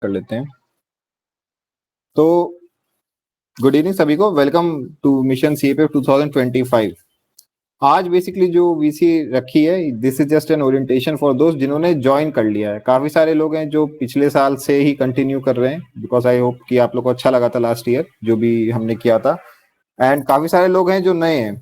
कर लेते हैं। तो गुड इवनिंग सभी को, वेलकम टू मिशन सीएपीएफ 2025। आज बेसिकली जो वीसी रखी है, this is just an orientation for दोस्त जिन्होंने ज्वाइन कर लिया है। काफी सारे लोग हैं जो पिछले साल से ही कंटिन्यू कर रहे हैं, बिकॉज आई होप कि आप लोग को अच्छा लगा था लास्ट ईयर जो भी हमने किया था। एंड काफी सारे लोग हैं जो नए हैं।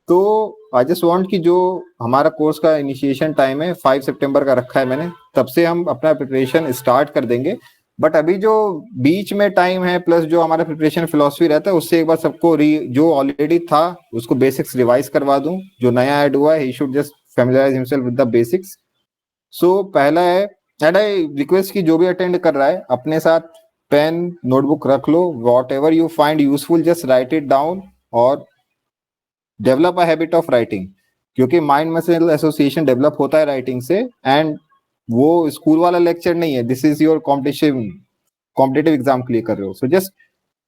तो आई जस्ट वांट कि जो हमारा कोर्स का इनिशिएशन टाइम है 5 सितंबर का रखा है मैंने, तब से हम अपना प्रिपरेशन स्टार्ट कर देंगे। बट अभी जो बीच में टाइम है प्लस जो हमारा प्रिपरेशन फिलोसफी रहता है, उससे एक बार सबको जो ऑलरेडी था उसको बेसिक्स रिवाइज करवा दूं। जो नया ऐड हुआ है he should just familiarise himself with the basics. So पहला है, एंड आई रिक्वेस्ट कि जो भी अटेंड कर रहा है अपने साथ पेन नोटबुक रख लो। Whatever you find useful just write it down और develop a habit of writing, क्योंकि माइंड मसल एसोसिएशन डेवलप होता है राइटिंग से। एंड वो स्कूल वाला लेक्चर नहीं है, this is your competitive exam के लिए कर रहे हो। सो जस्ट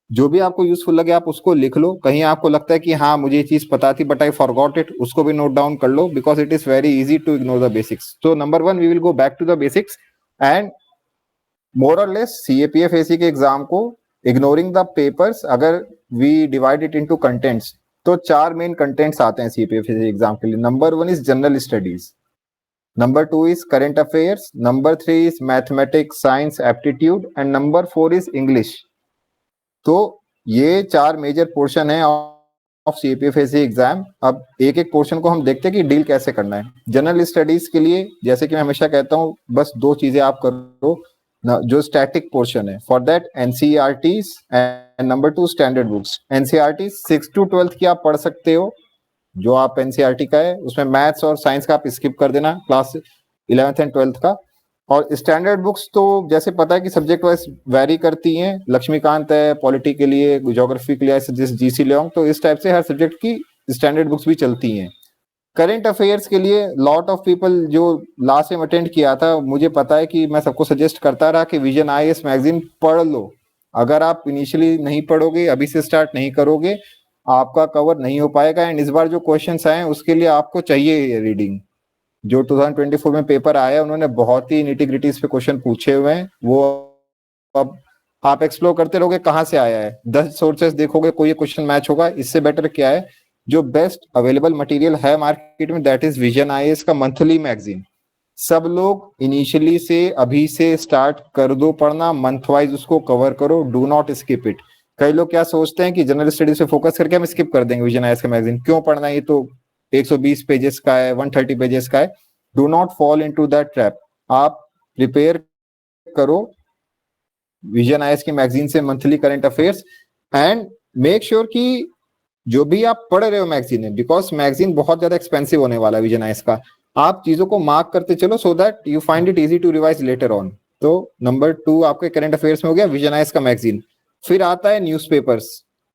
जो भी आपको यूजफुल लगे आप उसको लिख लो। कहीं आपको लगता है कि हाँ मुझे ये चीज पता थी बट आई फॉरगॉट इट, उसको भी नोट डाउन कर लो, because it is very easy to ignore the basics. तो number 1 we will go back to the basics and more और लेस सीएपीएफ एसी के एग्जाम को इग्नोरिंग द पेपर्स, अगर we divide it into contents तो 4 main contents आते हैं CAPF AC exam के लिए। Number 1 is general studies, number 2 is current affairs, number 3 is mathematics, science, aptitude and number 4 is English। तो ये 4 major portion है of सीपीएफएसी exam. अब एक एक पोर्शन को हम देखते हैं कि डील कैसे करना है। जनरल स्टडीज के लिए जैसे कि मैं हमेशा कहता हूँ, बस 2 चीजें आप करो जो स्टैटिक पोर्शन है। For that NCERTs and number 2 standard books. NCERT 6 to 12 की आप पढ़ सकते हो, जो आप एनसीईआरटी का है उसमें मैथ्स और साइंस का आप स्किप कर देना, क्लास 11th एंड 12th का। और स्टैंडर्ड बुक्स तो जैसे पता है कि सब्जेक्ट वाइज वेरी करती हैं, लक्ष्मीकांत है पॉलिटी के लिए, ज्योग्राफी के लिए जीसी लियोंग, तो इस टाइप से हर सब्जेक्ट की स्टैंडर्ड बुक्स भी चलती हैं। करंट अफेयर्स के लिए लॉट ऑफ पीपल जो लास्ट टाइम अटेंड किया था, मुझे पता है कि मैं सबको सजेस्ट करता रहा कि विजन आईएएस मैगजीन पढ़ लो। अगर आप इनिशियली नहीं पढ़ोगे, अभी से स्टार्ट नहीं करोगे, आपका कवर नहीं हो पाएगा। एंड इस बार जो क्वेश्चंस आए हैं उसके लिए आपको चाहिए ये रीडिंग। जो 2024 में पेपर आया है उन्होंने बहुत ही निटी-ग्रिटीज पे क्वेश्चन पूछे हुए हैं, वो अब आप एक्सप्लोर करते रहोगे कहाँ से आया है, 10 सोर्सेस देखोगे कोई क्वेश्चन मैच होगा। इससे बेटर क्या है, जो बेस्ट अवेलेबल मटेरियल है मार्केट में दैट इज विजन आईएएस का मंथली मैगजीन। सब लोग इनिशियली से अभी से स्टार्ट कर दो पढ़ना, मंथ वाइज उसको कवर करो, डू नॉट स्किप इट। कई लोग क्या सोचते हैं कि जनरल स्टडीज पे फोकस करके हम स्किप कर देंगे विजन आईएएस का मैगजीन, क्यों पढ़ना, ये तो 120 पेजेस का है, 130 पेजेस का है। Do not fall into that trap. आप प्रिपेयर करो विजन आईएएस की मैगजीन से monthly current affairs, and make sure कि जो भी आप पढ़ रहे हो मैगजीन में, बिकॉज मैगजीन बहुत ज्यादा एक्सपेंसिव होने वाला है विजन आईएएस का, आप चीजों को मार्क करते चलो so that you find it easy to revise later on. तो नंबर 2 आपके करंट अफेयर्स में हो गया विजन आईएएस का मैगजीन। फिर आता है न्यूज़पेपर्स।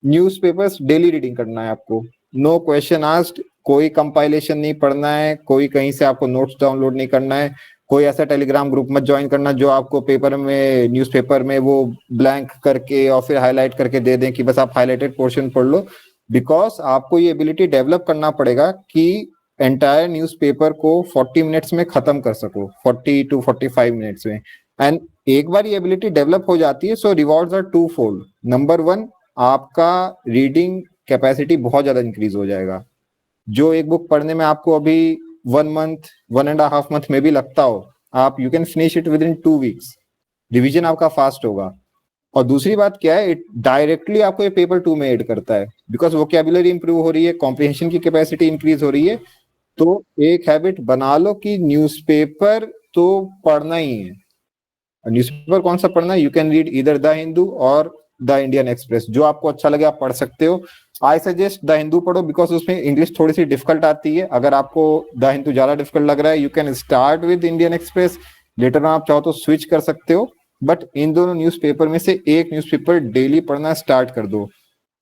न्यूज़पेपर्स डेली रीडिंग करना है आपको, नो क्वेश्चन आस्क्ड। कोई कंपाइलेशन नहीं पढ़ना है, कोई कहीं से आपको नोट्स डाउनलोड नहीं करना है, कोई ऐसा टेलीग्राम ग्रुप मत ज्वाइन करना जो आपको पेपर में, न्यूज़पेपर में वो ब्लैंक करके और फिर हाईलाइट करके दे दें कि बस आप हाईलाइटेड पोर्शन पढ़ लो। बिकॉज आपको ये एबिलिटी डेवलप करना पड़ेगा कि एंटायर न्यूज़पेपर को 40 मिनट्स में खत्म कर सको, 40 to 45 मिनट्स में। एंड एक बार ये एबिलिटी डेवलप हो जाती है so rewards are twofold. Number 1, आपका रीडिंग कैपेसिटी बहुत ज्यादा इंक्रीज हो जाएगा। जो एक बुक पढ़ने में आपको अभी 1 मंथ, 1.5 मंथ में भी लगता हो, आप you can finish it with in 2 weeks. Revision आपका फास्ट होगा। और दूसरी बात क्या है, इट डायरेक्टली आपको ये पेपर 2 में ऐड करता है, बिकॉज वोकैबुलरी इंप्रूव हो रही है, कॉम्प्रिहेंशन की कैपेसिटी इंक्रीज हो रही है। तो एक हैबिट बना लो कि न्यूज़पेपर तो पढ़ना ही है। न्यूज़पेपर कौन सा पढ़ना है, यू कैन रीड इधर द हिंदू और द इंडियन एक्सप्रेस, जो आपको अच्छा लगे आप पढ़ सकते हो। आई सजेस्ट द हिंदू पढ़ो बिकॉज उसमें इंग्लिश थोड़ी सी डिफिकल्ट आती है। अगर आपको द हिंदू ज्यादा डिफिकल्ट लग रहा है, you can start with Indian Express, later आप चाहो तो स्विच कर सकते हो। बट इन दोनों न्यूज़पेपर में से एक न्यूज़पेपर डेली पढ़ना स्टार्ट कर दो।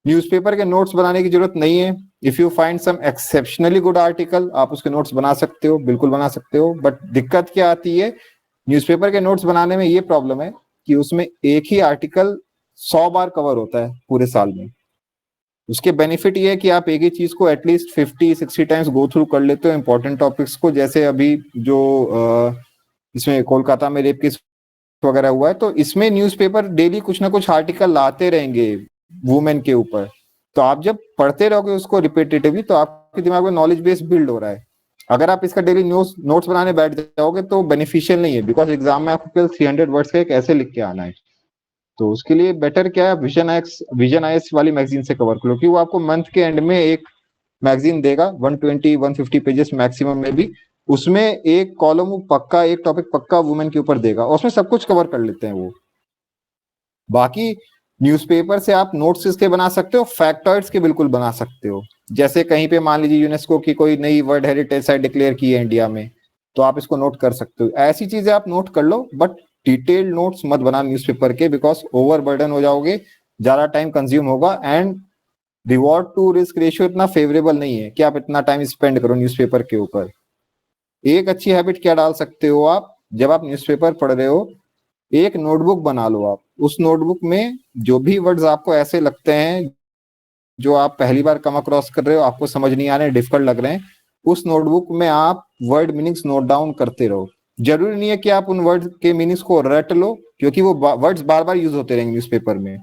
न्यूज़पेपर के नोट्स बनाने की जरूरत नहीं है। If you find some exceptionally good article, आप उसके नोट्स बना सकते हो, बिल्कुल बना सकते हो। बट दिक्कत क्या आती है, न्यूज़पेपर के नोट्स बनाने में ये प्रॉब्लम है कि उसमें एक ही आर्टिकल 100 बार कवर होता है पूरे साल में। उसके बेनिफिट ये है कि आप एक ही चीज को एटलीस्ट 50-60 टाइम्स गो थ्रू कर लेते हो इंपॉर्टेंट टॉपिक्स को। जैसे अभी जो इसमें कोलकाता में रेप केस वगैरह हुआ है, तो इसमें न्यूज़पेपर डेली कुछ ना कुछ आर्टिकल लाते रहेंगे वुमेन के ऊपर। तो आप जब पढ़ते रहोगे उसको रिपीटेटिवली तो आपके दिमाग में नॉलेज बेस बिल्ड हो रहा है। अगर आप इसका डेली नोट्स बनाने बैठ जाओगे तो बेनिफिशियल नहीं है, बिकॉज एग्जाम में आपको केवल 300 वर्ड्स का एक ऐसे लिख के आना है। तो उसके लिए बेटर क्या है, विजन आईएस वाली मैगजीन से कवर करो, क्योंकि वो आपको मंथ के एंड में एक मैगजीन देगा 120 150 पेजेस मैक्सिमम में भी, उसमें एक कॉलम पक्का, एक टॉपिक पक्का वुमेन के यूपर देगा, उसमें सब कुछ कवर कर लेते हैं वो। बाकी न्यूज़पेपर से आप नोट्स इसके बना सकते हो, फैक्टॉइड्स के बिल्कुल बना सकते हो। जैसे कहीं पे मान लीजिए यूनेस्को की कोई नई वर्ल्ड हेरिटेज साइट डिक्लेयर की है इंडिया में, तो आप इसको नोट कर सकते हो। ऐसी चीजें आप नोट कर लो, बट डिटेल्ड नोट्स मत बना न्यूज़पेपर के, बिकॉज ओवर बर्डन हो जाओगे, ज्यादा टाइम कंज्यूम होगा, and reward to risk ratio इतना फेवरेबल नहीं है कि आप इतना टाइम स्पेंड करो न्यूज़पेपर के ऊपर। एक अच्छी हैबिट क्या डाल सकते हो आप, जब आप न्यूज़पेपर पढ़ रहे हो एक नोटबुक बना लो आप। उस नोटबुक में जो भी वर्ड्स आपको ऐसे लगते हैं जो आप पहली बार कम अक्रॉस कर रहे हो, आपको समझ नहीं आ रहे हैं, डिफिकल्ट लग रहे हैं, उस नोटबुक में आप वर्ड मीनिंग्स नोट डाउन करते रहो। जरूरी नहीं है कि आप उन वर्ड के मीनिंग्स को रट लो, क्योंकि वो वर्ड्स बार बार यूज होते रहेंगे न्यूज़पेपर में,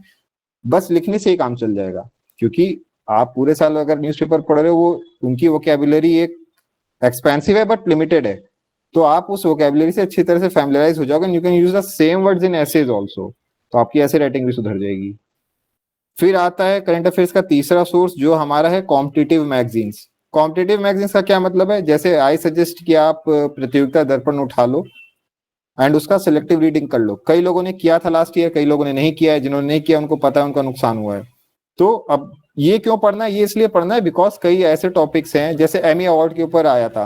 बस लिखने से ही काम चल जाएगा। क्योंकि आप पूरे साल अगर न्यूज़पेपर पढ़ रहे हो, वो उनकी वोकैबुलरी एक एक्सपेंसिव है बट लिमिटेड है, तो आप उस वोकैबुलरी से अच्छी तरह से फैमिलियराइज हो जाओगे। You can use the same words in essays also, तो आपकी ऐसे राइटिंग भी सुधर जाएगी। फिर आता है करंट अफेयर्स का तीसरा सोर्स, जो हमारा है कॉम्पिटिटिव मैगजीन्स। कॉम्पिटिटिव मैगजीन्स का क्या मतलब है, जैसे आई सजेस्ट कि आप प्रतियोगिता दर्पण उठा लो एंड उसका सिलेक्टिव रीडिंग कर लो। कई लोगों ने किया था लास्ट ईयर, कई लोगों ने नहीं किया है। जिन्होंने नहीं किया उनको पता है उनका नुकसान हुआ है। तो अब ये क्यों पढ़ना है, ये इसलिए पढ़ना है बिकॉज कई ऐसे टॉपिक्स हैं, जैसे एमी अवार्ड के ऊपर आया था,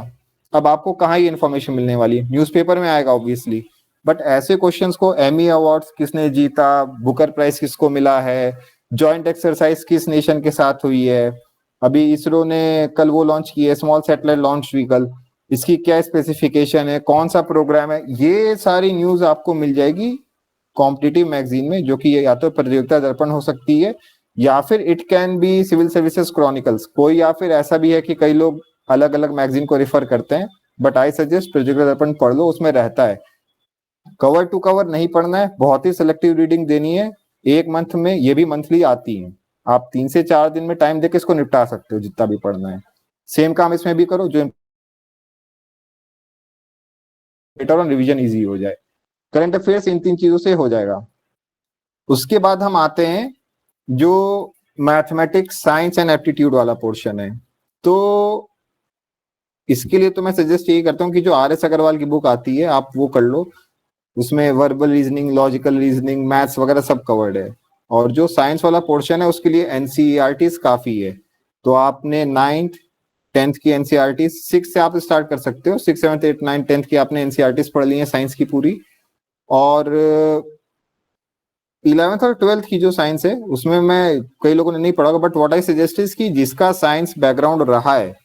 अब आपको कहाँ ये इन्फॉर्मेशन मिलने वाली है, न्यूज़पेपर में आएगा ऑब्वियसली, बट ऐसे क्वेश्चंस को एमी अवार्ड्स किसने जीता, बुकर प्राइज किसको मिला है, जॉइंट एक्सरसाइज किस नेशन के साथ हुई है, अभी इसरो ने कल वो लॉन्च की है स्मॉल सैटेलाइट लॉन्च व्हीकल, इसकी क्या स्पेसिफिकेशन है, कौन सा प्रोग्राम है, ये सारी न्यूज आपको मिल जाएगी कॉम्पिटिटिव मैगजीन में, जो कि या तो प्रतियोगिता दर्पण हो सकती है या फिर it can be civil services chronicles कोई, या फिर ऐसा भी है कि कई लोग अलग अलग मैगजीन को रिफर करते हैं, बट आई सजेस्ट प्रतियोगिता दर्पण पढ़ लो, उसमें रहता है। कवर टू कवर नहीं पढ़ना है, बहुत ही सिलेक्टिव रीडिंग देनी है। एक मंथ में, ये भी मंथली आती है, आप 3 से 4 दिन में टाइम देके इसको निपटा सकते हो जितना भी पढ़ना है। सेम काम इसमें भी करो, जो और रिवीजन इजी हो जाए। करंट अफेयर्स इन 3 चीजों से हो जाएगा। उसके बाद हम आते हैं जो मैथमेटिक्स साइंस एंड एप्टीट्यूड वाला पोर्शन है। तो इसके लिए तो मैं सजेस्ट यही करता हूँ कि जो RS अग्रवाल की बुक आती है आप वो कर लो, उसमें verbal reasoning, logical reasoning, maths वगैरह सब कवर्ड है। और जो साइंस वाला पोर्शन है उसके लिए एनसीईआरटी काफी है। तो आपने 9th 10th की एनसीईआरटी 6 से आप स्टार्ट कर सकते हो, 6 7 8 9 10th की आपने एनसीईआरटी पढ़ ली है साइंस की पूरी, और 11th और 12th की जो साइंस है उसमें मैं, कई लोगों ने नहीं पढ़ा होगा, but what I suggest is कि जिसका साइंस बैकग्राउंड रहा है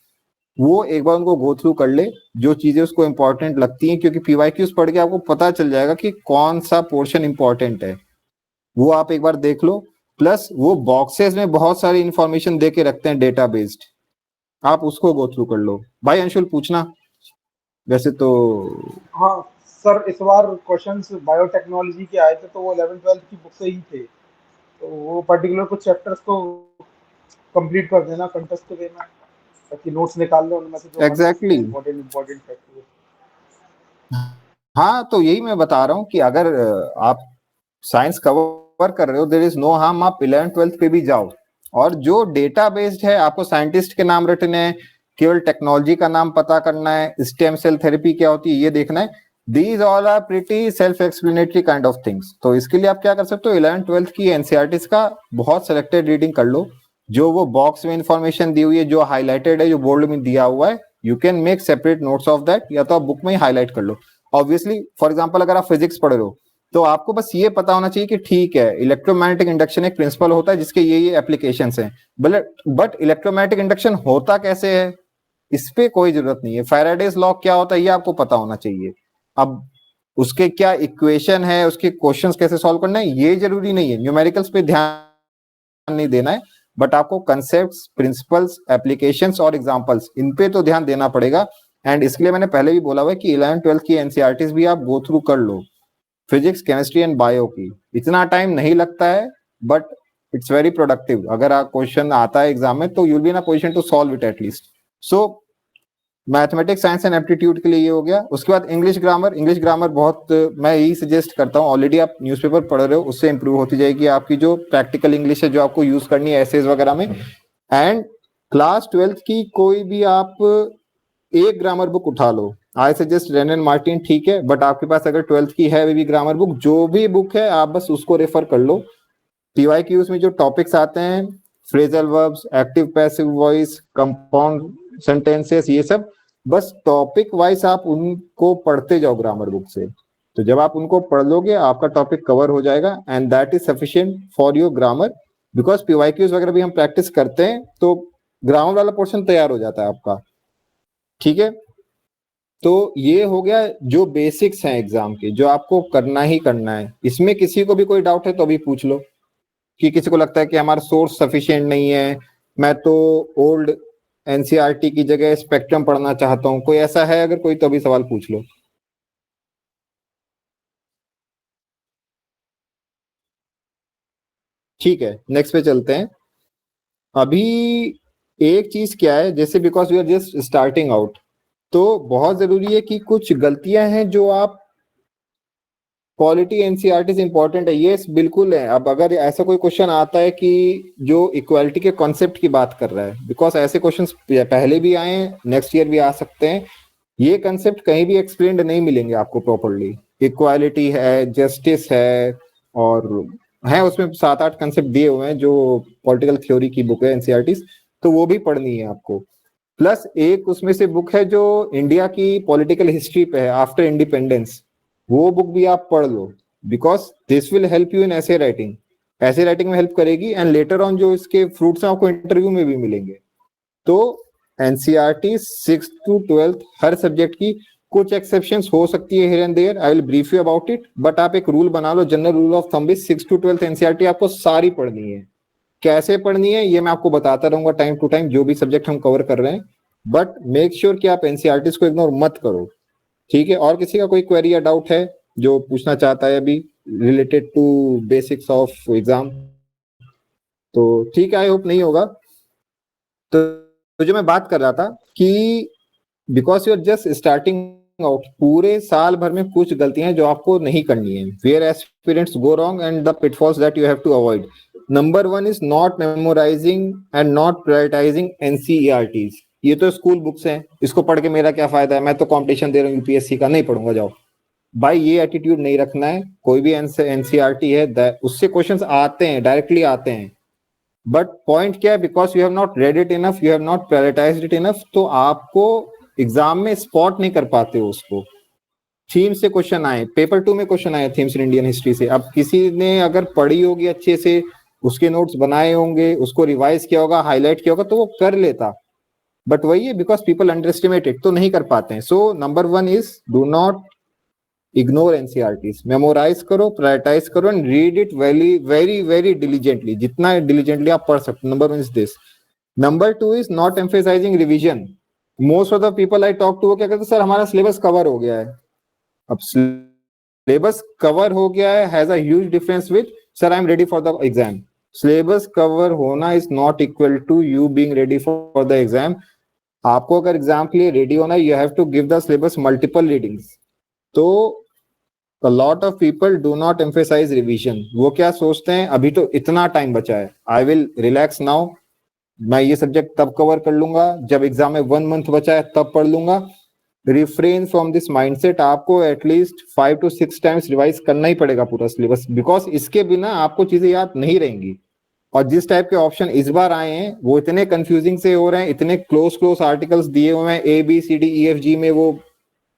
वो एक बार उनको गो थ्रू कर ले, जो चीजें उसको इंपॉर्टेंट लगती हैं, क्योंकि पीवाईक्यूज पढ़ के आपको पता चल जाएगा कि कौन सा पोर्शन इंपॉर्टेंट है, वो आप एक बार देख लो। प्लस वो बॉक्सेस में बहुत सारी इंफॉर्मेशन दे के रखते हैं डेटा बेस्ड, आप उसको गो थ्रू कर लो। भाई अंशुल पूछना वैसे तो। हाँ सर, इस बार क्वेश्चंस बायोटेक्नोलॉजी के आए थे तो वो 11th-12th की बुक से ही थे, तो वो पर्टिकुलर कुछ चैप्टर्स को कंप्लीट कर देना, कंटेस्ट के देना, ताकि नोट्स निकाल लो उनमें से जो हमें लगते एग्जैक्टली हैं exactly. Important factor. हाँ, तो यही मैं बता रहा हूँ कि अगर आप साइंस कवर कर रहे हो, देयर इज नो हार्म, आप 11th-12th पे भी जाओ। और जो डेटा बेस्ड है, आपको साइंटिस्ट के नाम रटने हैं, केवल टेक्नोलॉजी का नाम पता करना है, स्टेम सेल थेरेपी क्या होती है ये देखना है, these all are pretty self explanatory kind of things. तो इसके लिए आप क्या कर सकते हो, 11th-12th की एनसीईआरटीज का बहुत सिलेक्टेड रीडिंग कर लो, जो वो बॉक्स में इंफॉर्मेशन दी हुई है, जो हाईलाइटेड है, जो बोर्ड में दिया हुआ है, you can make separate notes of that, या तो आप बुक में ही हाईलाइट कर लो। ऑब्वियसली फॉर एग्जाम्पल अगर आप फिजिक्स पढ़ रहे हो तो आपको बस ये पता होना चाहिए कि ठीक है, इलेक्ट्रोमैग्नेटिक इंडक्शन एक प्रिंसिपल होता है जिसके ये एप्लीकेशंस हैं, बट इलेक्ट्रोमैग्नेटिक इंडक्शन होता कैसे है इस पे कोई जरूरत नहीं है। फैराडेज लॉ क्या होता है ये आपको पता होना चाहिए। अब उसके क्या इक्वेशन है, उसके क्वेश्चंस कैसे सॉल्व करना है ये जरूरी नहीं है, न्यूमेरिकल्स पे ध्यान नहीं देना है, बट आपको कंसेप्ट्स, प्रिंसिपल्स, एप्लीकेशंस और एग्जांपल्स इन पे तो ध्यान देना पड़ेगा। एंड इसके लिए मैंने पहले भी बोला हुआ है कि 11th-12th की एनसीईआरटीज भी आप गो थ्रू कर लो। फिजिक्स, केमिस्ट्री एंड बायो की। इतना टाइम नहीं लगता है बट इट्स वेरी प्रोडक्टिव। अगर आप क्वेश्चन आता है एग्जाम में तो you'll be in a position to solve it at least. So mathematics, science and aptitude के लिए ये हो गया। उसके बाद इंग्लिश ग्रामर। इंग्लिश ग्रामर बहुत मैं यही सजेस्ट करता हूँ, ऑलरेडी आप न्यूज़पेपर पढ़ रहे हो, उससे इंप्रूव होती जाएगी आपकी जो प्रैक्टिकल इंग्लिश है जो आपको यूज करनी है एसेज वगैरह में। एंड क्लास 12th की कोई भी आप एक ग्रामर बुक उठा लो। I suggest Wren and Martin, ठीक है, बट आपके पास अगर 12th की है भी ग्रामर बुक, जो भी बुक है आप बस उसको रेफर कर लो। पीवाईक्यूज में जो टॉपिक्स आते हैं, phrasal verbs, active passive voice, compound sentences, ये सब बस टॉपिक वाइज आप उनको पढ़ते जाओ ग्रामर बुक से। तो जब आप उनको पढ़ लोगे आपका टॉपिक कवर हो जाएगा and that is sufficient for your grammar. Because PYQs वगैरह भी हम प्रैक्टिस करते हैं तो ग्रामर वाला पोर्शन तैयार हो जाता है आपका। ठीक है, तो ये हो गया जो बेसिक्स हैं एग्जाम के, जो आपको करना ही करना है। इसमें किसी को भी कोई डाउट है तो अभी पूछ लो, कि किसी को लगता है कि हमारा सोर्स सफिशिएंट नहीं है, मैं तो ओल्ड एनसीईआरटी की जगह स्पेक्ट्रम पढ़ना चाहता हूं, कोई ऐसा है अगर कोई तो अभी सवाल पूछ लो। ठीक है, नेक्स्ट पे चलते हैं। अभी एक चीज क्या है, जैसे because we are just starting out, तो बहुत जरूरी है कि कुछ गलतियां हैं जो आप क्वालिटी एनसीईआरटी से इंपॉर्टेंट है, ये बिल्कुल है। अब अगर ऐसा कोई क्वेश्चन आता है कि जो इक्वालिटी के कॉन्सेप्ट की बात कर रहा है, बिकॉज ऐसे क्वेश्चंस पहले भी आए हैं, नेक्स्ट ईयर भी आ सकते हैं, ये कंसेप्ट कहीं भी एक्सप्लेन्ड नहीं मिलेंगे आपको प्रॉपरली। इक्वालिटी है, जस्टिस है, और है उसमें 7-8 कंसेप्ट दिए हुए हैं जो पॉलिटिकल थ्योरी की बुक है एनसीईआरटी, तो वो भी पढ़नी है आपको। प्लस एक उसमें से बुक है जो इंडिया की पॉलिटिकल हिस्ट्री पे है आफ्टर इंडिपेंडेंस, वो बुक भी आप पढ़ लो, because this will help you in essay writing. ऐसे राइटिंग में हेल्प करेगी एंड लेटर ऑन जो इसके फ्रूट्स हैं आपको इंटरव्यू में भी मिलेंगे। तो NCERT 6th to 12th her subject की, कुछ एक्सेप्शंस हो सकती है here and there, I will brief you about it, but आप एक रूल बना लो, general rule of thumb is 6th to 12th NCERT आपको सारी पढ़नी है। कैसे पढ़नी है ये मैं आपको बताता रहूंगा टाइम टू टाइम, जो भी सब्जेक्ट हम कवर कर रहे हैं, बट मेक श्योर कि आप एनसीईआरटी को इग्नोर मत करो। ठीक है, और किसी का कोई क्वेरी या डाउट है जो पूछना चाहता है अभी related to basics of exam? तो ठीक है, आई होप नहीं होगा। तो जो मैं बात कर रहा था कि because you are just starting out, पूरे साल भर में कुछ गलतियां जो आपको नहीं करनी है, where aspirants go wrong and the pitfalls that you have to avoid. Number 1 is not memorising and not prioritising NCERTs. ये तो स्कूल बुक्स हैं, इसको पढ़ के मेरा क्या फायदा है, मैं तो कंपटीशन दे रहा हूँ यूपीएससी का, नहीं पढ़ूंगा जाओ। भाई ये एटीट्यूड नहीं रखना है। कोई भी एनसीईआरटी है उससे क्वेश्चंस आते हैं, डायरेक्टली आते हैं, बट पॉइंट क्या है, because you have not read it enough, you have not prioritised it enough, तो आपको एग्जाम में स्पॉट नहीं कर पाते हो उसको। थीम से क्वेश्चन आए, पेपर 2 में क्वेश्चन आए थीम्स इन इंडियन हिस्ट्री से, अब किसी ने अगर पढ़ी होगी अच्छे से, उसके नोट्स बनाए होंगे, उसको रिवाइज किया होगा, हाईलाइट किया होगा, तो वो कर लेता, बट वही है बिकॉज पीपल अंडर एस्टिमेटेड तो नहीं कर पाते हैं। So number 1 is do not ignore NCERTs, memorise करो, प्रायोरिटाइज करो and read it very very very diligently, जितना डिलीजेंटली आप पढ़ सकते। Number 1 is this. Number 2 is not emphasising revision. Most of the people I talk to वो क्या कहते हैं, सर हमारा सिलेबस कवर हो गया है। अब सिलेबस कवर हो गया है has a huge difference with sir I am ready for the exam. Syllabus cover होना is not equal to you being ready for the exam. आपको अगर एग्जाम के लिए रेडी होना है, you have to give the syllabus multiple readings. तो a lot of people do not emphasize revision। वो क्या सोचते हैं, अभी तो इतना टाइम बचा है, आई विल रिलैक्स नाउ, मैं ये सब्जेक्ट तब कवर कर लूंगा जब एग्जाम में 1 मंथ बचा है तब पढ़ लूंगा। Refrain from this mindset. आपको एटलीस्ट 5 to 6 टाइम्स रिवाइज करना ही पड़ेगा पूरा सिलेबस, बिकॉज इसके बिना आपको चीजें याद नहीं रहेंगी। और जिस टाइप के ऑप्शन इस बार आए हैं वो इतने कंफ्यूजिंग से हो रहे हैं, इतने क्लोज आर्टिकल्स दिए हुए हैं ABCDEFG में, वो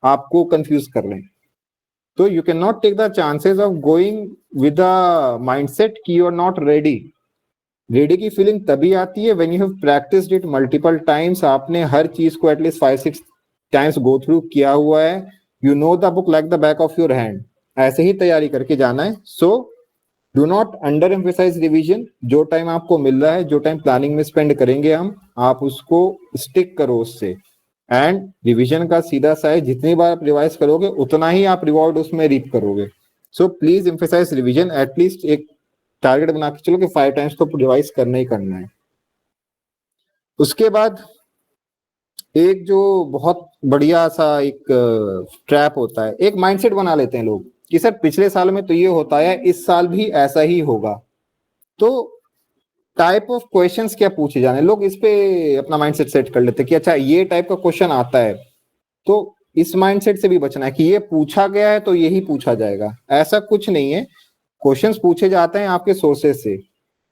आपको कंफ्यूज कर रहे हैं। तो you cannot take the chances of going with the mindset कि you are not ready। Ready की फीलिंग तभी आती है when you have practiced it multiple times। आपने हर चीज को एटलीस्ट 5-6 टाइम्स गो थ्रू किया हुआ है, you know the book like the back of your hand। ऐसे ही तैयारी करके जाना है। So do not under emphasise revision. जो टाइम आपको मिल रहा है, जो टाइम प्लानिंग में स्पेंड करेंगे हम, आप उसको स्टिक करो उससे। एंड रिवीजन का सीधा सा है, जितनी बार आप रिवाइज करोगे उतना ही आप रिवॉर्ड उसमें रीप करोगे। So please emphasise revision, at least एक टारगेट बना के चलो कि 5 टाइम्स तो रिवाइज करना ही करना है। उसके बाद एक जो बहुत बढ़िया सा एक ट्रैप होता है, एक माइंडसेट बना लेते हैं लोग कि सर पिछले साल में तो ये होता है, इस साल भी ऐसा ही होगा। तो टाइप ऑफ क्वेश्चंस क्या पूछे जाने, लोग इस पे अपना माइंडसेट सेट कर लेते हैं कि अच्छा ये टाइप का क्वेश्चन आता है, तो इस माइंडसेट से भी बचना है कि ये पूछा गया है तो यही पूछा जाएगा। ऐसा कुछ नहीं है। क्वेश्चंस पूछे जाते हैं आपके सोर्सेस से,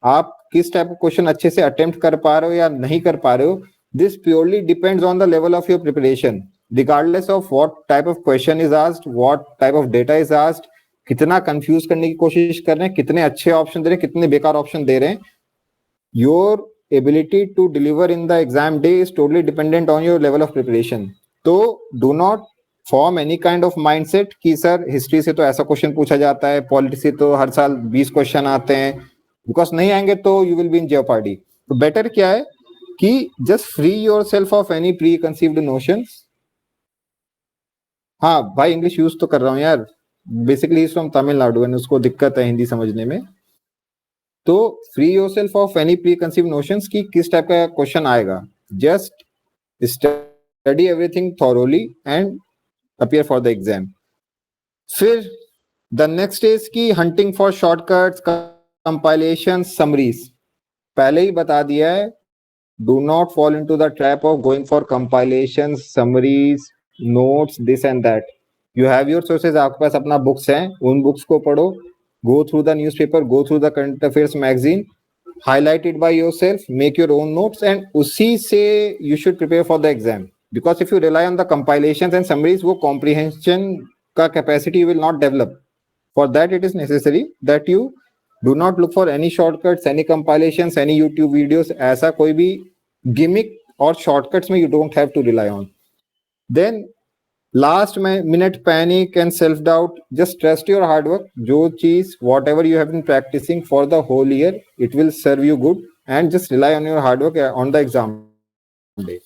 आप किस टाइप का क्वेश्चन अच्छे से अटेम्प्ट कर पा रहे हो या नहीं कर पा रहे हो, this purely depends on the level of your preparation, regardless of what type of question is asked, what type of data is asked, कितना कंफ्यूज करने की कोशिश कर रहे हैं, कितने अच्छे ऑप्शन दे रहे हैं, कितने बेकार ऑप्शन दे रहे हैं। Your ability to deliver in the exam day is totally dependent on your level of preparation. तो do not form any kind of mindset कि सर हिस्ट्री से तो ऐसा क्वेश्चन पूछा जाता है, पॉलिटी से तो हर साल 20 क्वेश्चन आते हैं, बिकॉज नहीं आएंगे तो you will be in jeopardy. तो बेटर क्या है कि just free your self of any pre conceived notions. हाँ भाई इंग्लिश यूज तो कर रहा हूँ यार, बेसिकली फ्रॉम तमिलनाडु एंड उसको दिक्कत है हिंदी समझने में। तो free your self of any pre conceived notions कि किस टाइप का क्वेश्चन आएगा, just study everything thoroughly and appear for the exam. फिर द नेक्स्ट इज की hunting for shortcuts, compilation, summaries. पहले ही बता दिया है, do not fall into the trap of going for compilation, summaries, notes, this and that. You have your sources, आपके पास अपना books हैं, उन बुक्स को पढ़ो, go through the newspaper, go through the current affairs magazine, highlight it by yourself, make your own notes, and उसी से you should prepare for the exam. Because if you rely on the compilations and summaries, वो comprehension का capacity you will not develop. For that it is necessary that you do not look for any shortcuts, any compilations, any YouTube videos. ऐसा कोई भी gimmick और shortcuts में you don't have to rely on. Then last minute panic and self doubt, just trust your hard work. जो चीज whatever you have been practicing for the whole year, it will serve you good, and just rely on your hard work on the exam day.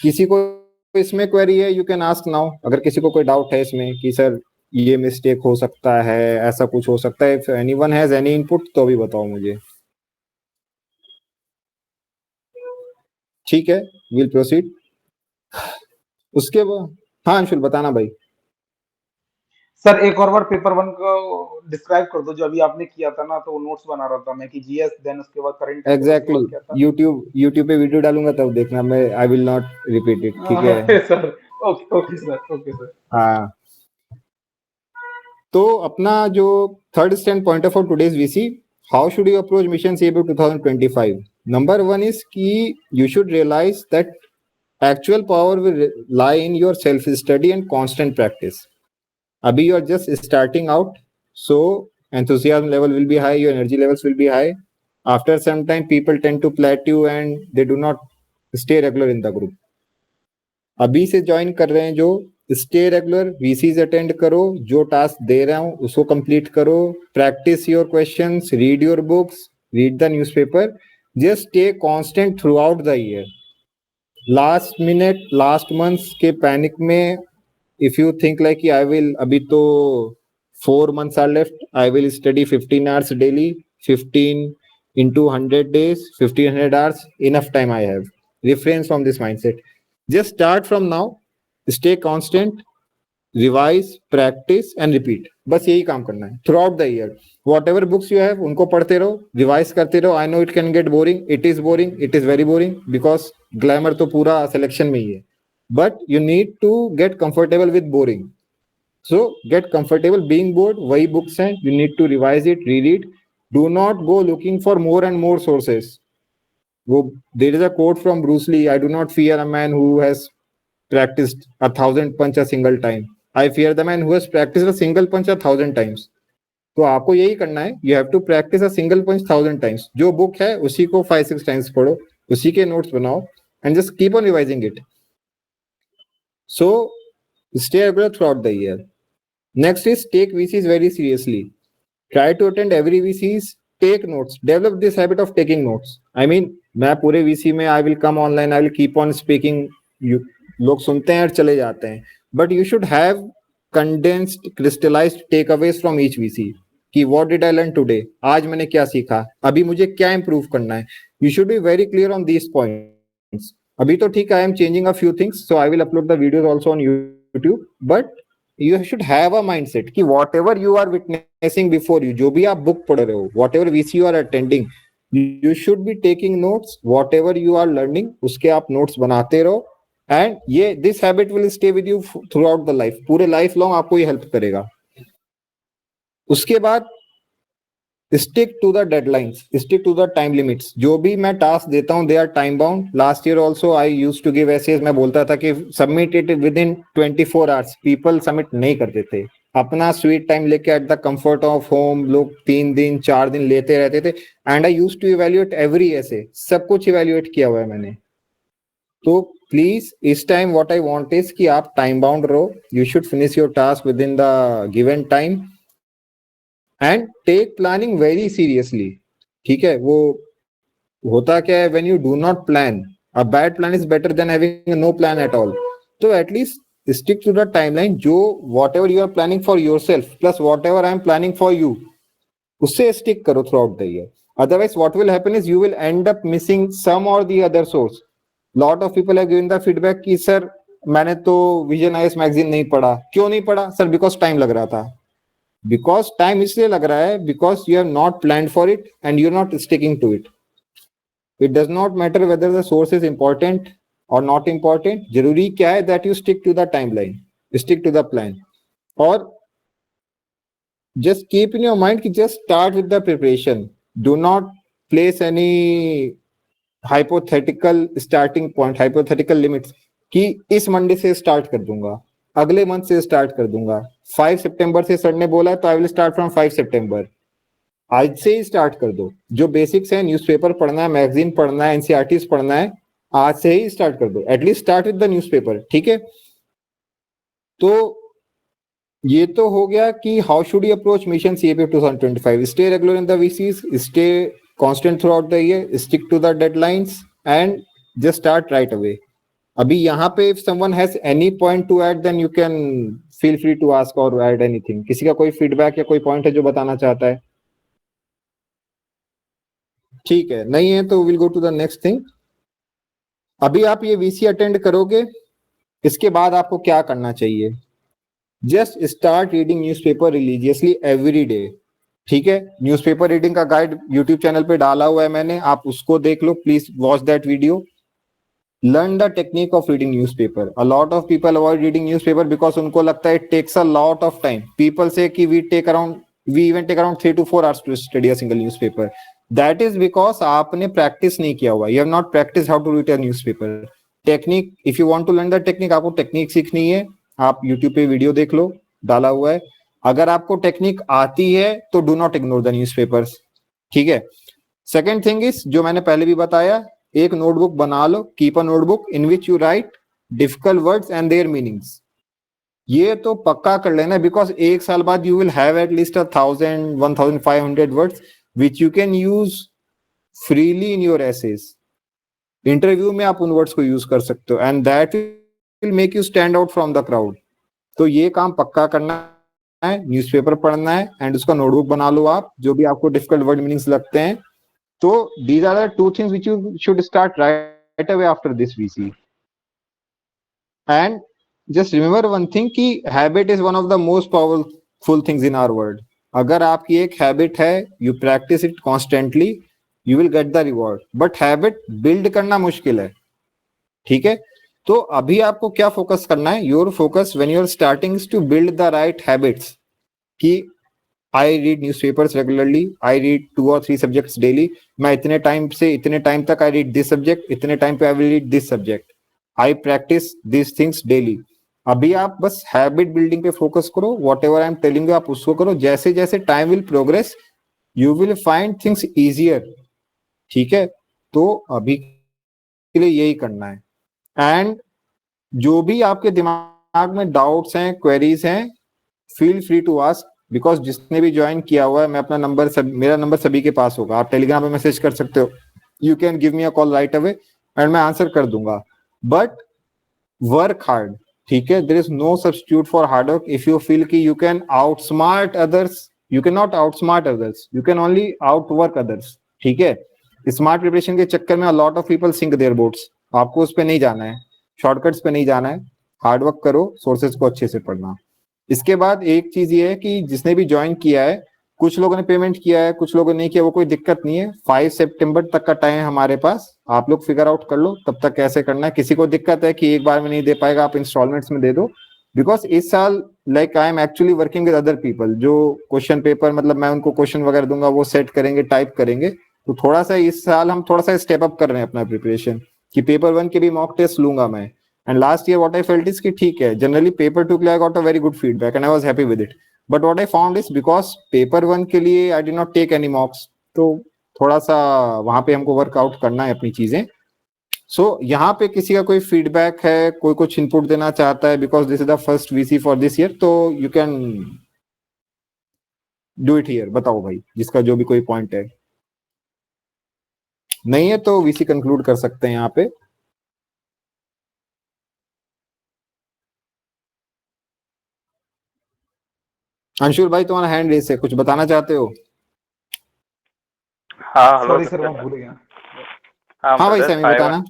किसी को इसमें query है, you can ask now. अगर किसी को कोई डाउट है इसमें कि सर ये मिस्टेक हो सकता है, ऐसा कुछ हो सकता है, if anyone has any input तो भी बताओ मुझे। ठीक है, विल प्रोसीड। उसके बाद हाँ अंशुल बताना भाई। सर एक और बार पेपर 1 को डिस्क्राइब कर दो, जो अभी आपने किया था ना, तो वो नोट्स बना रहा था मैं कि जीएस, देन उसके बाद करंट अफेयर्स, उसके बाद क्या था। यूट्यूब पे वीडियो डालूंगा तब देखना, मैं I will not repeat it, ठीक है okay sir, okay sir, okay sir. हाँ, तो अपना जो third stand pointer for today's VC, how should you approach mission CAP 2025। Number 1 is कि you should realise that actual power will lie in your self study and constant practice. Abhi you are just starting out, so enthusiasm level will be high, your energy levels will be high. After some time people tend to plateau and they do not stay regular in the group. अभी से join कर रहे हैं जो, stay regular, VCs attend करो, जो task दे रहा हूं उसको कंप्लीट करो, practice your questions, read your books, read the newspaper, just stay constant throughout the year. Last minute, last month के पैनिक में if you think like I will, अभी तो 4 months are left, I will study 15 hours daily, 15 into 100 days, 1500 hours, enough time I have. Refrain from this mindset. Just start from now, stay constant, revise, practice and repeat. बस यही काम करना है throughout the year. Whatever books you have, उनको पढ़ते रहो, revise करते रहो. I know it can get boring. It is boring. It is very boring because glamour तो पूरा selection में ही है. But you need to get comfortable with boring. So get comfortable being bored. वही books हैं. You need to revise it, reread. Do not go looking for more and more sources. There is a quote from Bruce Lee. I do not fear a man who has practiced 1,000 punch a single time. I fear the man who has practiced a single punch 1,000 times. तो आपको यही करना है, you have to practice a single punch 1,000 times. जो book है उसी को 5-6 times पढ़ो, उसी के नोट्स बनाओ and just keep on revising it. So stay regular throughout the year. Next is take VCs very seriously. Try to attend every VCs. Take notes. Develop this habit of taking notes. I mean, मैं पूरे VC में I will come online, I will keep on speaking. लोग सुनते हैं और चले जाते हैं. But you should have condensed crystallized takeaways from each VC कि what did I learn today, आज मैंने क्या सीखा, अभी मुझे क्या improve करना है. You should be very clear on these points. अभी तो ठीक है, I am changing a few things, so I will upload the videos also on YouTube, but you should have a mindset कि whatever you are witnessing before you, जो भी आप book पढ़ रहे हो, whatever VC you are attending, you should be taking notes. whatever you are learning उसके आप notes बनाते रहो, एंड ये this habit will stay with you throughout the life, पूरे लाइफ लॉन्ग आपको ये हेल्प करेगा. उसके बाद stick to the deadlines, stick to the time limits. जो भी मैं टास्क देता हूं they are time bound. Last year also I used to give essays, मैं बोलता था कि submit it within 24 hours. People submit नहीं करते थे. अपना स्वीट टाइम लेके at the comfort of home लोग 3 दिन 4 दिन लेते रहते थे. And I used to evaluate every essay, सब कुछ इवैल्यूएट किया हुआ है मैंने. तो प्लीज इस time what I want is कि आप टाइम बाउंड रहो. You should finish your task within the given time and take planning very seriously. ठीक है, वो होता क्या है, when you do not plan, a bad plan is better than having no plan at all. तो at least stick to the timeline. जो whatever you are planning for yourself plus whatever I am planning for you, उससे stick करो throughout the year. Otherwise what will happen is you will end up missing some और the other source. Lot of people have given the feedback कि sir मैंने तो vision IAS magazine नहीं पढ़ा. क्यों नहीं पढ़ा सर? बिकॉज टाइम लग रहा था. बिकॉज टाइम इसलिए लग रहा है because you have not planned for it and you are not sticking to it. It does not matter whether the source is important और नॉट इंपॉर्टेंट. जरूरी क्या है that you stick to the timeline, stick to the plan. और just keep in your mind कि just start with the preparation. Do not place any hypothetical starting point, hypothetical limits कि इस Monday से start कर दूंगा, अगले month से start कर दूंगा. 5 सितंबर से सर ने बोला है तो आई विल स्टार्ट फ्रॉम 5 सितंबर. आज से ही स्टार्ट कर दो. जो बेसिक्स है, न्यूज़पेपर पढ़ना है, मैगजीन पढ़ना है, एनसीईआरटीज पढ़ना है, आज से ही स्टार्ट कर दो. At least start with the newspaper. ठीक है, तो ये तो हो गया कि how should you approach mission CAPF 2025. Stay regular in the VCs, stay constant throughout the year, stick to the deadlines and just start right away. अभी यहाँ पे if someone has any point to add then you can feel free to ask और add anything. किसी का कोई feedback या कोई point है जो बताना चाहता है? ठीक है, नहीं है तो will go to the next thing. अभी आप ये वीसी अटेंड करोगे, इसके बाद आपको क्या करना चाहिए? Just start reading newspaper religiously every day. ठीक है, न्यूज़पेपर रीडिंग का गाइड यूट्यूब चैनल पे डाला हुआ है मैंने, आप उसको देख लो. Please watch that video. Learn the technique of reading newspaper. A lot of people avoid reading newspaper because उनको लगता है it takes a lot of time. People say कि we even take around 3 to 4 hours to study a single newspaper. That is because आपने practice नहीं किया हुआ. You have not practice how to read a newspaper. Technique, if you want to learn the technique, आपको technique सीखनी है, आप YouTube पे video देख लो, डाला हुआ है. अगर आपको टेक्निक आती है तो do not ignore the newspapers. ठीक है. सेकेंड थिंग इज, जो मैंने पहले भी बताया, एक नोटबुक बना लो. Keep a notebook in which you write difficult words and their meanings. ये तो पक्का कर लेना बिकॉज एक साल बाद you will have at least 1,500 words which you can use freely in your essays. Interview में आप उन वर्ड्स को यूज कर सकते हो and that will make you stand out from the crowd. तो ये काम पक्का करना है, न्यूज़पेपर पढ़ना है एंड उसका नोटबुक बना लो आप, जो भी आपको डिफिकल्ट वर्ड मीनिंग्स लगते हैं. तो these are the 2 things which you should start right away after this VC. And just remember one thing कि habit is one of the most powerful things in our world. अगर आपकी एक habit है, you practice it constantly, you will get the reward. But habit build करना मुश्किल है. ठीक है, तो अभी आपको क्या फोकस करना है? Your focus when you are starting is to build the right habits. कि I read newspapers regularly, I read 2 or 3 subjects daily. मैं इतने टाइम से इतने टाइम तक I read this subject, इतने टाइम पे I will read this subject. I practice these things daily. अभी आप बस हैबिट बिल्डिंग पे फोकस करो. What ever I am telling you आप उसको करो. जैसे जैसे time will progress you will find things easier. ठीक है, तो अभी के लिए यही करना है. एंड जो भी आपके दिमाग में डाउट्स हैं, क्वेरीज हैं, feel free to ask. Because जिसने भी ज्वाइन किया हुआ है, मैं अपना नंबर मेरा नंबर सभी के पास होगा. आप टेलीग्राम पे मैसेज कर सकते हो. You can give me a call right away and मैं आंसर कर दूंगा. But work hard. ठीक है, there is no substitute for hard work. If you feel कि you can outsmart others, you can not outsmart others, you can only outwork others. ठीक है, smart preparation के चक्कर में lot of people sink their boats. आपको उस पे नहीं जाना है, शॉर्टकट्स पे नहीं जाना है, हार्ड वर्क करो, सोर्सेज को अच्छे से पढ़ना. इसके बाद एक चीज ये है कि जिसने भी ज्वाइन किया है, कुछ लोगों ने पेमेंट किया है, कुछ लोगों ने नहीं किया, वो कोई दिक्कत नहीं है. 5 सितंबर तक का टाइम है हमारे पास, आप लोग फिगर आउट कर लो तब तक कैसे करना है. किसी को दिक्कत है कि एक बार में नहीं दे पाएगा, आप इंस्टॉलमेंट्स में दे दो. बिकॉज इस साल like I am actually working with other people, जो क्वेश्चन पेपर मतलब मैं उनको क्वेश्चन वगैरह दूंगा, वो सेट करेंगे, टाइप करेंगे. तो थोड़ा सा इस साल हम थोड़ा सा स्टेप अप कर रहे हैं अपना प्रिपरेशन, कि पेपर 1 के भी मॉक टेस्ट लूंगा मैं. And last year what I felt is कि ठीक है, जनरली पेपर 2 के लिए I got a very good feedback and I was happy with it. But what I found is because paper 1 के लिए I did not take any mocks, तो थोड़ा सा वहां पे हमको वर्कआउट करना है अपनी चीजें. सो यहाँ पे किसी का कोई फीडबैक है, कोई कुछ इनपुट देना चाहता है, because this is the first VC for this year, तो you can do it here. बताओ भाई, जिसका जो भी कोई पॉइंट है. नहीं है तो वीसी कंक्लूड कर सकते हैं यहाँ पे. अंशुल भाई तुम्हारा हैंड रेस है, कुछ बताना चाहते हो? हाँ हेलो सॉरी सर, मैं भूल गया. हाँ हाँ भाई brother, सैमी I बताना.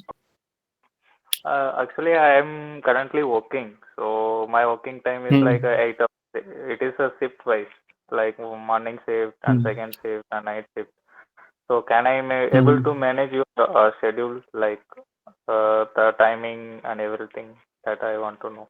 actually I am currently working, so my working time is like 8 hours. It is a shift wise, like morning shift and second shift and night shift. So can I able to manage your schedule, like the timing and everything that I want to know?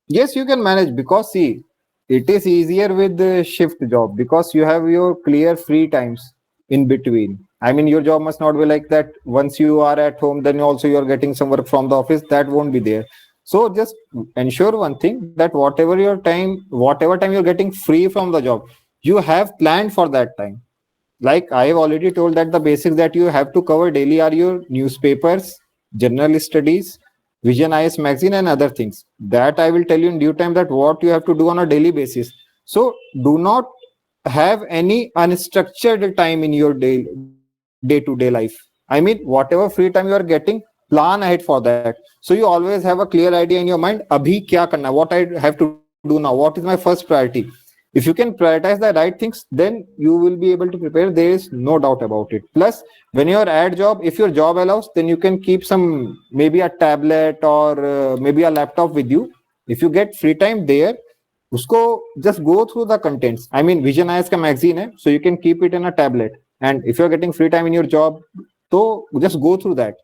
Yes, you can manage, because see, it is easier with the shift job because you have your clear free times in between. I mean, your job must not be like that. Once you are at home, then also you are getting some work from the office. That won't be there. So just ensure one thing, that whatever time you're getting free from the job, you have planned for that time. Like I have already told, that the basics that you have to cover daily are your newspapers, general studies, Vision IS magazine, and other things. That I will tell you in due time, that what you have to do on a daily basis. So do not have any unstructured time in your day-to-day life. I mean, whatever free time you are getting, plan ahead for that. So you always have a clear idea in your mind, abhi kya karna, what I have to do now, what is my first priority. If you can prioritize the right things, then you will be able to prepare. There is no doubt about it. Plus, when you are at job, if your job allows, then you can keep some, maybe a tablet or maybe a laptop with you. If you get free time there, usko just go through the contents. I mean, Vision IS ka magazine hai, so you can keep it in a tablet. And if you're getting free time in your job, so just go through that.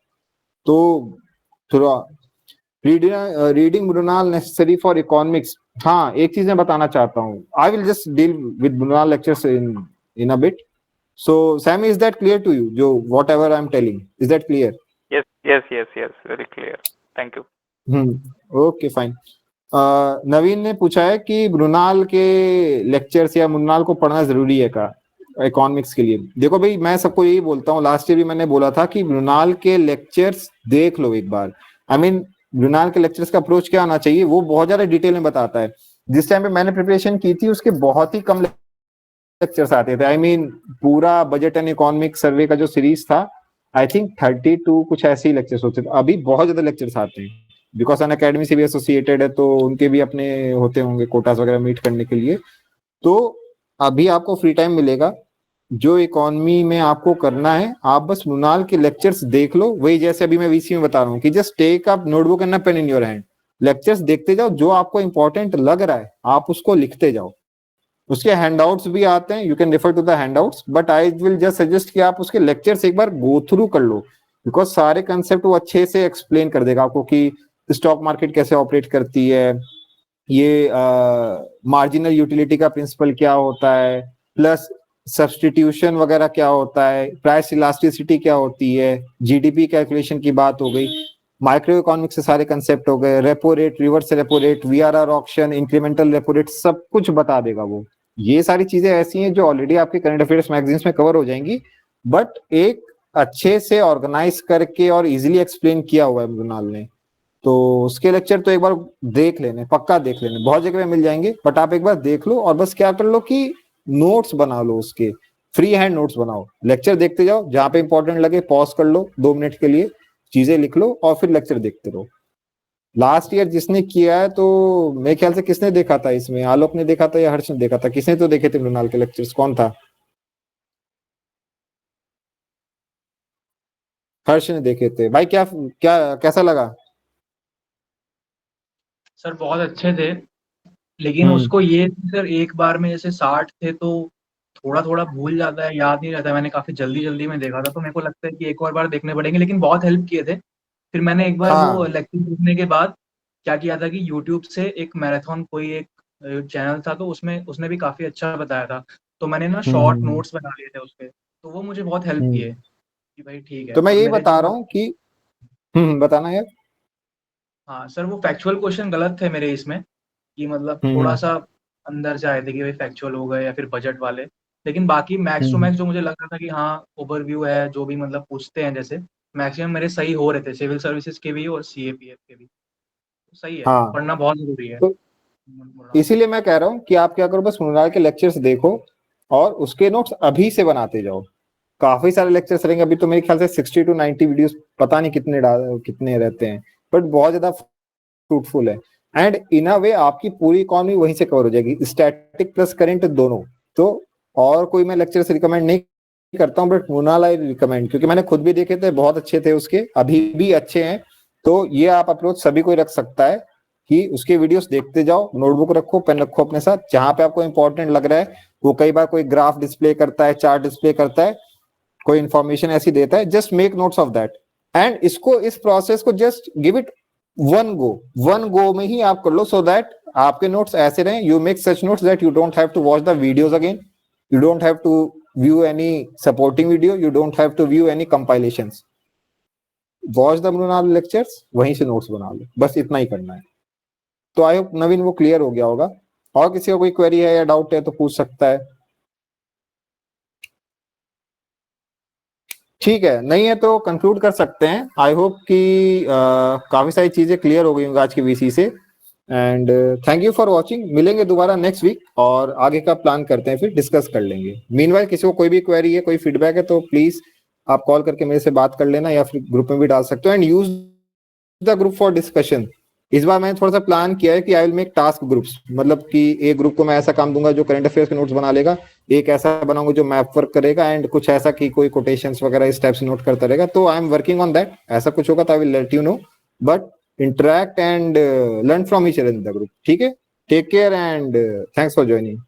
So थोड़ा reading Mrinal necessary for economics. हाँ, एक चीज मैं बताना चाहता हूँ. I will just deal with Mrinal lectures in a bit. So Sami, is that clear to you, जो whatever I am telling, is that clear? Yes, very clear. Thank you. Okay fine. Naveen ने पूछा है कि मृणाल के लेक्चर्स या मृणाल को पढ़ना जरूरी है का इकोनॉमिक्स के लिए. देखो भाई, मैं सबको यही बोलता हूँ, लास्ट ईयर भी मैंने बोला था कि मृणाल के लेक्चर्स देख लो एक बार. आई मीन, मृणाल के लेक्चर्स का अप्रोच क्या होना चाहिए, वो बहुत ज्यादा डिटेल में बताता है. जिस टाइम पे मैंने प्रिपरेशन की थी, उसके बहुत ही कम लेक्चर्स आते थे. आई मीन, पूरा बजट एंड इकोनॉमिक सर्वे का जो सीरीज था, आई थिंक 32 कुछ ऐसे ही लेक्चर्स होते थे. अभी बहुत ज्यादा लेक्चर्स आते हैं, बिकॉज अन अकेडमी से भी एसोसिएटेड है, तो उनके भी अपने होते होंगे कोटास वगैरह मीट करने के लिए. तो अभी आपको फ्री टाइम मिलेगा, जो इकोनॉमी में आपको करना है, आप बस मृणाल के लेक्चर्स देख लो. वही जैसे अभी मैं वीसी में बता रहा हूँ कि just take up notebook and pen in your hand, lectures देखते जाओ, जो आपको इंपॉर्टेंट लग रहा है आप उसको लिखते जाओ. उसके हैंडआउट्स भी आते हैं, you can refer to the handouts, but I will just suggest कि आप उसके लेक्चर्स एक बार गो थ्रू कर लो, बिकॉज सारे कंसेप्ट वो अच्छे से एक्सप्लेन कर देगा आपको कि स्टॉक मार्केट कैसे ऑपरेट करती है, ये मार्जिनल यूटिलिटी का प्रिंसिपल क्या होता है, प्लस सब्स्टिट्यूशन वगैरह क्या होता है, प्राइस इलास्टिसिटी क्या होती है, जीडीपी कैलकुलेशन की बात हो गई, माइक्रो इकोनॉमिक्स से सारे कंसेप्ट हो गए, repo rate, reverse repo rate, VRR option, incremental repo rate, सब कुछ बता देगा वो. ये सारी चीजें ऐसी हैं जो ऑलरेडी आपके करंट अफेयर्स मैगजीन्स में कवर हो जाएंगी, बट एक अच्छे से ऑर्गेनाइज करके और इजीली एक्सप्लेन किया हुआ है मृणाल ने. तो उसके लेक्चर तो एक बार देख लेने, पक्का देख लेने, बहुत जगह में मिल जाएंगे, बट आप एक बार देख लो. और बस क्या कर लो कि नोट्स बना लो, उसके फ्री हैंड नोट्स बनाओ, लेक्चर देखते जाओ, जहां पे इंपॉर्टेंट लगे पॉज कर लो 2 मिनट के लिए, चीजें लिख लो और फिर लेक्चर देखते रहो. लास्ट ईयर जिसने किया है, तो मेरे ख्याल से किसने देखा था इसमें, आलोक ने देखा था या हर्ष ने देखा था, किसने तो देखे थे मृणाल के लेक्चर्स, कौन था? हर्ष ने देखे थे भाई। क्या क्या कैसा लगा? सर बहुत अच्छे थे, लेकिन हम्म उसको ये सर एक बार में जैसे 60 थे तो थोड़ा थोड़ा भूल जाता है, याद नहीं रहता है। मैंने काफी जल्दी जल्दी में देखा था, तो मेरे को लगता है कि एक और बार देखने पड़ेंगे, लेकिन बहुत हेल्प किए थे। फिर मैंने एक बार वो हाँ लेक्चर देखने के बाद क्या किया था कि यूट्यूब से एक मैराथन कोई एक चैनल था, तो उसमें उसने भी काफी अच्छा बताया था। तो मैंने ना हम्म शॉर्ट हम्म नोट्स बना लिए थे उसपे, तो वो मुझे बहुत हेल्प हम्म। किए कि भाई ठीक है। तो मैं और यही मेरे बता जो रहा हूँ कि बताना यार। हाँ सर, वो फैक्चुअल क्वेश्चन गलत थे मेरे इसमें, कि मतलब थोड़ा हम्म सा अंदर से आए थे कि भाई फैक्चुअल हो गए या फिर बजट वाले। लेकिन बाकी मैक्स टू हम्म मैक्स जो मुझे लग रहा था कि हाँ ओवरव्यू है, जो भी मतलब पूछते हैं जैसे मैक्सिमम मेरे सही हो रहे थे, सिविल सर्विसेज के भी और सीएपीएफ के भी। तो सही है, हाँ, पढ़ना बहुत जरूरी है। तो इसीलिए मैं कह रहा हूँ कि आप क्या करो, बस मृणाल के लेक्चर्स देखो और उसके नोट्स अभी से बनाते जाओ। काफी सारे लेक्चर्स रहेंगे अभी, तो मेरे ख्याल से 60 to 90 वीडियोस, पता नहीं कितने रहते हैं, बट बहुत ज्यादा फ्रूटफुल है। एंड इन अ वे आपकी पूरी इकोनॉमी वहीं से कवर हो जाएगी, स्टैटिक प्लस करंट दोनों। तो और कोई मैं लेक्चर्स रिकमेंड नहीं करता हूँ, बट मृणाल आई रिकमेंड, क्योंकि मैंने खुद भी देखे थे, बहुत अच्छे थे उसके, अभी भी अच्छे हैं। तो ये आप अप्रोच सभी कोई रख सकता है कि उसके वीडियोस देखते जाओ, नोटबुक रखो, पेन रखो अपने साथ, जहां पे आपको इंपॉर्टेंट लग रहा है। वो कई बार कोई ग्राफ डिस्प्ले करता है, चार्ट डिस्प्ले करता है, कोई इंफॉर्मेशन ऐसी देता है, just make notes of that. And इसको, इस प्रोसेस को just give it one go में ही आप कर लो, सो दैट आपके नोट्स ऐसे रहें। You make such notes that you don't have to watch the videos again, you don't have to view any supporting video, you don't have to view any compilations. Watch the Mrinal lectures, वहीं से notes बना लो, बस इतना ही करना है। तो I hope नवीन वो clear हो गया होगा। और किसी का कोई क्वेरी है या डाउट है तो पूछ सकता है। ठीक है, नहीं है तो कंक्लूड कर सकते हैं। आई होप कि काफी सारी चीजें क्लियर हो गई होंगी आज की वीसी से। And thank you for watching. मिलेंगे दोबारा नेक्स्ट वीक और आगे का प्लान करते हैं, फिर डिस्कस कर लेंगे। मीनवाइल किसी को कोई भी क्वेरी है, कोई फीडबैक है, तो प्लीज आप कॉल करके मेरे से बात कर लेना, या फिर ग्रुप में भी डाल सकते हो। And use the group for discussion. इस बार मैंने थोड़ा सा प्लान किया है कि I will make task groups, मतलब कि एक ग्रुप को मैं ऐसा काम दूंगा जो करंट अफेयर्स के नोट्स बना लेगा, एक ऐसा बनाऊंगा जो मैप वर्क करेगा, एंड कुछ ऐसा कि कोई कोटेशंस वगैरह इस टाइप से नोट करता रहेगा। तो I am working on that. ऐसा कुछ होगा तो I will let you know, but interact and learn from each other in the group. ठीक है, take care and thanks for joining.